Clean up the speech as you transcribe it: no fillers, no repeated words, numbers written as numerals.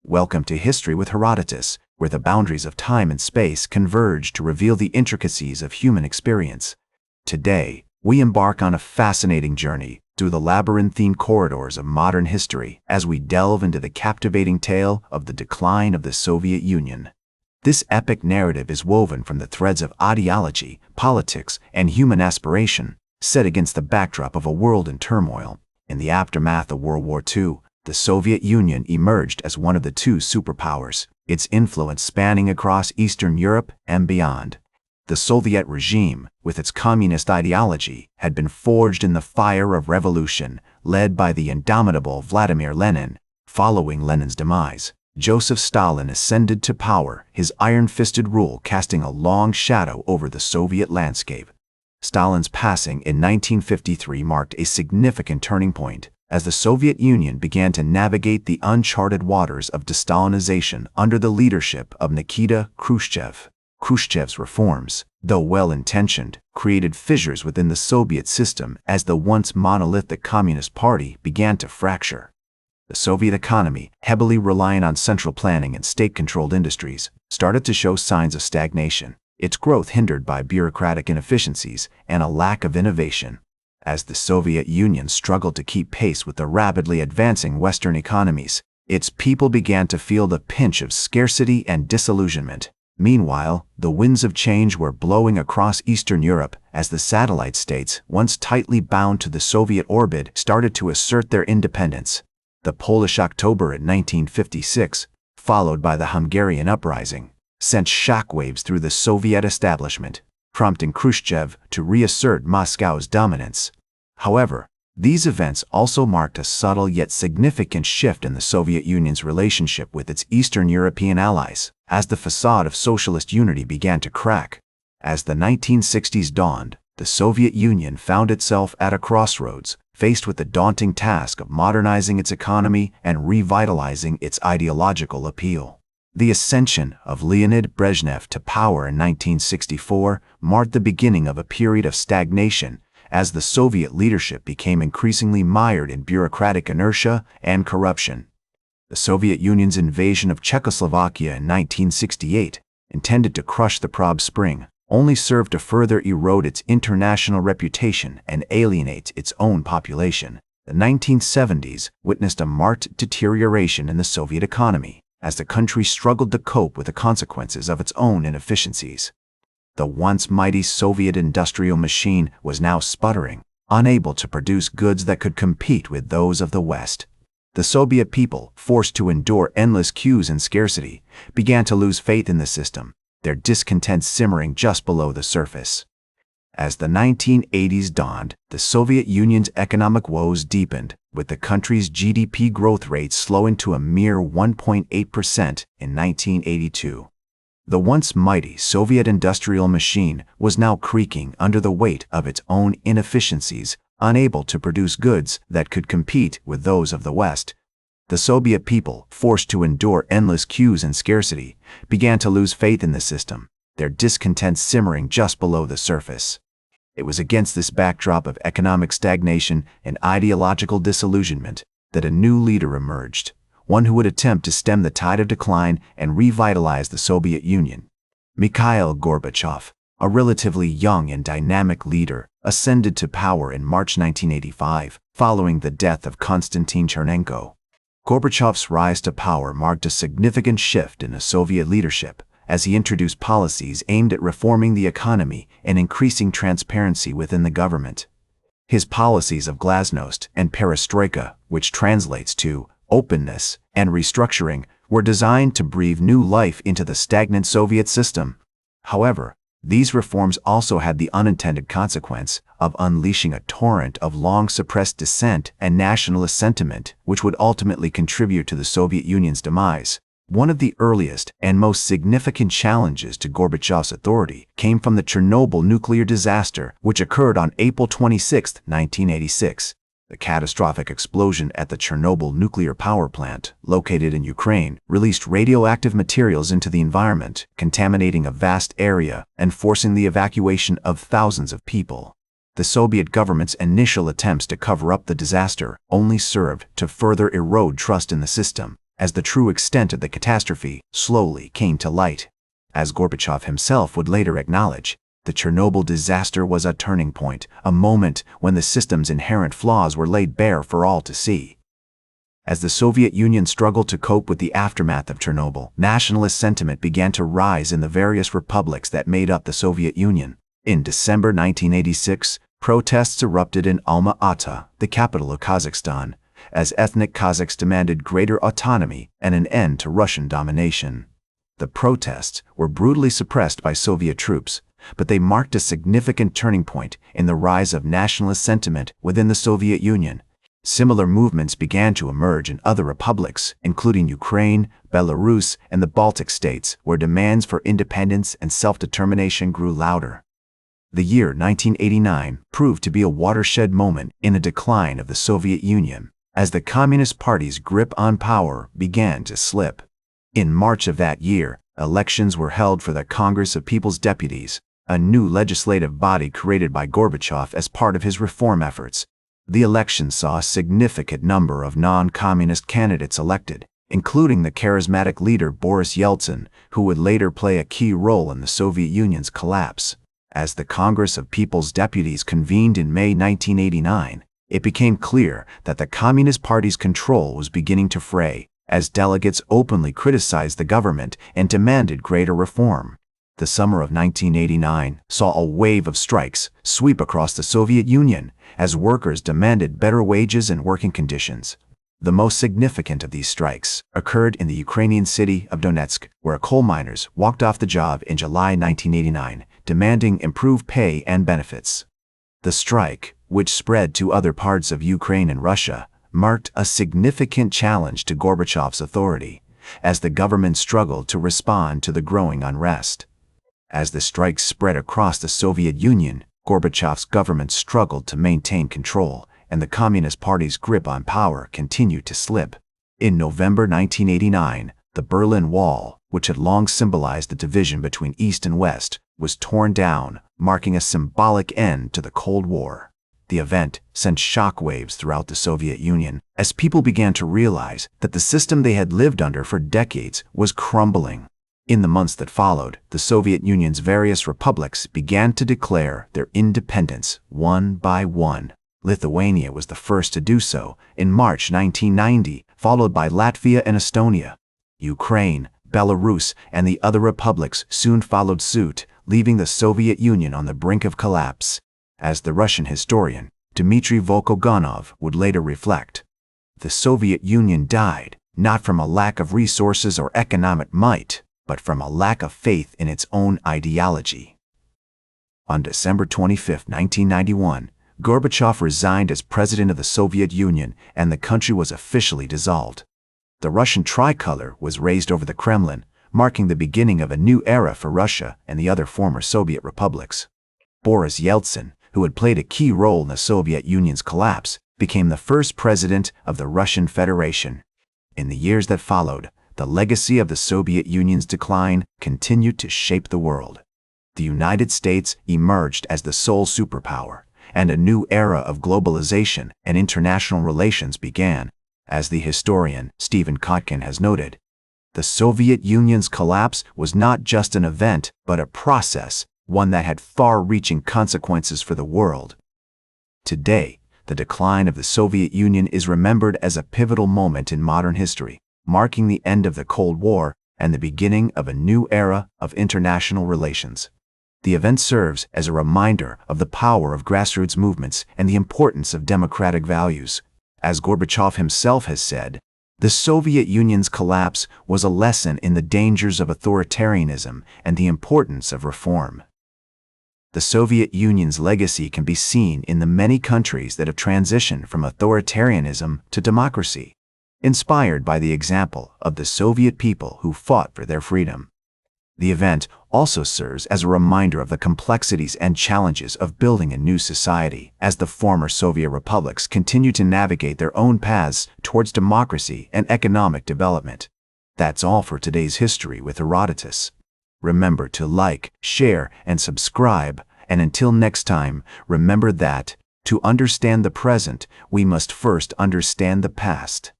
Welcome to History with Herodotus, where the boundaries of time and space converge to reveal the intricacies of human experience. Today, we embark on a fascinating journey through the labyrinthine corridors of modern history as we delve into the captivating tale of the decline of the Soviet Union. This epic narrative is woven from the threads of ideology, politics, and human aspiration, set against the backdrop of a world in turmoil. In the aftermath of World War II, the Soviet Union emerged as one of the two superpowers, its influence spanning across Eastern Europe and beyond. The Soviet regime, with its communist ideology, had been forged in the fire of revolution, led by the indomitable Vladimir Lenin. Following Lenin's demise, Joseph Stalin ascended to power, his iron-fisted rule casting a long shadow over the Soviet landscape. Stalin's passing in 1953 marked a significant turning point, as the Soviet Union began to navigate the uncharted waters of de-Stalinization under the leadership of Nikita Khrushchev. Khrushchev's reforms, though well-intentioned, created fissures within the Soviet system as the once monolithic Communist Party began to fracture. The Soviet economy, heavily reliant on central planning and state-controlled industries, started to show signs of stagnation, its growth hindered by bureaucratic inefficiencies and a lack of innovation. As the Soviet Union struggled to keep pace with the rapidly advancing Western economies, its people began to feel the pinch of scarcity and disillusionment. Meanwhile, the winds of change were blowing across Eastern Europe as the satellite states, once tightly bound to the Soviet orbit, started to assert their independence. The Polish October in 1956, followed by the Hungarian uprising, sent shockwaves through the Soviet establishment, prompting Khrushchev to reassert Moscow's dominance. However, these events also marked a subtle yet significant shift in the Soviet Union's relationship with its Eastern European allies, as the facade of socialist unity began to crack. As the 1960s dawned, the Soviet Union found itself at a crossroads, faced with the daunting task of modernizing its economy and revitalizing its ideological appeal. The ascension of Leonid Brezhnev to power in 1964 marked the beginning of a period of stagnation as the Soviet leadership became increasingly mired in bureaucratic inertia and corruption. The Soviet Union's invasion of Czechoslovakia in 1968, intended to crush the Prague Spring, only served to further erode its international reputation and alienate its own population. The 1970s witnessed a marked deterioration in the Soviet economy, as the country struggled to cope with the consequences of its own inefficiencies. The once mighty Soviet industrial machine was now sputtering, unable to produce goods that could compete with those of the West. The Soviet people, forced to endure endless queues and scarcity, began to lose faith in the system, their discontent simmering just below the surface. As the 1980s dawned, the Soviet Union's economic woes deepened, with the country's GDP growth rate slowing to a mere 1.8% in 1982. The once mighty Soviet industrial machine was now creaking under the weight of its own inefficiencies, unable to produce goods that could compete with those of the West. The Soviet people, forced to endure endless queues and scarcity, began to lose faith in the system, their discontent simmering just below the surface. It was against this backdrop of economic stagnation and ideological disillusionment that a new leader emerged, one who would attempt to stem the tide of decline and revitalize the Soviet Union. Mikhail Gorbachev, a relatively young and dynamic leader, ascended to power in March 1985, following the death of Konstantin Chernenko. Gorbachev's rise to power marked a significant shift in the Soviet leadership, as he introduced policies aimed at reforming the economy and increasing transparency within the government. His policies of glasnost and perestroika, which translates to openness and restructuring, were designed to breathe new life into the stagnant Soviet system. However, these reforms also had the unintended consequence of unleashing a torrent of long-suppressed dissent and nationalist sentiment, which would ultimately contribute to the Soviet Union's demise. One of the earliest and most significant challenges to Gorbachev's authority came from the Chernobyl nuclear disaster, which occurred on April 26, 1986. The catastrophic explosion at the Chernobyl nuclear power plant, located in Ukraine, released radioactive materials into the environment, contaminating a vast area and forcing the evacuation of thousands of people. The Soviet government's initial attempts to cover up the disaster only served to further erode trust in the system, as the true extent of the catastrophe slowly came to light. As Gorbachev himself would later acknowledge, the Chernobyl disaster was a turning point, a moment when the system's inherent flaws were laid bare for all to see. As the Soviet Union struggled to cope with the aftermath of Chernobyl, nationalist sentiment began to rise in the various republics that made up the Soviet Union. In December 1986, protests erupted in Alma-Ata, the capital of Kazakhstan, as ethnic Kazakhs demanded greater autonomy and an end to Russian domination. The protests were brutally suppressed by Soviet troops, but they marked a significant turning point in the rise of nationalist sentiment within the Soviet Union. Similar movements began to emerge in other republics, including Ukraine, Belarus, and the Baltic states, where demands for independence and self-determination grew louder. The year 1989 proved to be a watershed moment in the decline of the Soviet Union, as the Communist Party's grip on power began to slip. In March of that year, elections were held for the Congress of People's Deputies, a new legislative body created by Gorbachev as part of his reform efforts. The election saw a significant number of non-communist candidates elected, including the charismatic leader Boris Yeltsin, who would later play a key role in the Soviet Union's collapse. As the Congress of People's Deputies convened in May 1989, it became clear that the Communist Party's control was beginning to fray, as delegates openly criticized the government and demanded greater reform. The summer of 1989 saw a wave of strikes sweep across the Soviet Union as workers demanded better wages and working conditions. The most significant of these strikes occurred in the Ukrainian city of Donetsk, where coal miners walked off the job in July 1989, demanding improved pay and benefits. The strike, which spread to other parts of Ukraine and Russia, marked a significant challenge to Gorbachev's authority, as the government struggled to respond to the growing unrest. As the strikes spread across the Soviet Union, Gorbachev's government struggled to maintain control, and the Communist Party's grip on power continued to slip. In November 1989, the Berlin Wall, which had long symbolized the division between East and West, was torn down, marking a symbolic end to the Cold War. The event sent shockwaves throughout the Soviet Union, as people began to realize that the system they had lived under for decades was crumbling. In the months that followed, the Soviet Union's various republics began to declare their independence one by one. Lithuania was the first to do so in March 1990, followed by Latvia and Estonia. Ukraine, Belarus, and the other republics soon followed suit, leaving the Soviet Union on the brink of collapse. As the Russian historian Dmitry Volkogonov would later reflect, the Soviet Union died not from a lack of resources or economic might, but from a lack of faith in its own ideology. On December 25, 1991, Gorbachev resigned as president of the Soviet Union, and the country was officially dissolved. The Russian tricolor was raised over the Kremlin, marking the beginning of a new era for Russia and the other former Soviet republics. Boris Yeltsin, who had played a key role in the Soviet Union's collapse, became the first president of the Russian Federation. In the years that followed, the legacy of the Soviet Union's decline continued to shape the world. The United States emerged as the sole superpower, and a new era of globalization and international relations began. As the historian Stephen Kotkin has noted, the Soviet Union's collapse was not just an event, but a process, one that had far-reaching consequences for the world. Today, the decline of the Soviet Union is remembered as a pivotal moment in modern history, marking the end of the Cold War and the beginning of a new era of international relations. The event serves as a reminder of the power of grassroots movements and the importance of democratic values. As Gorbachev himself has said, the Soviet Union's collapse was a lesson in the dangers of authoritarianism and the importance of reform. The Soviet Union's legacy can be seen in the many countries that have transitioned from authoritarianism to democracy, inspired by the example of the Soviet people who fought for their freedom. The event also serves as a reminder of the complexities and challenges of building a new society, as the former Soviet republics continue to navigate their own paths towards democracy and economic development. That's all for today's History with Herodotus. Remember to like, share, and subscribe, and until next time, remember that, to understand the present, we must first understand the past.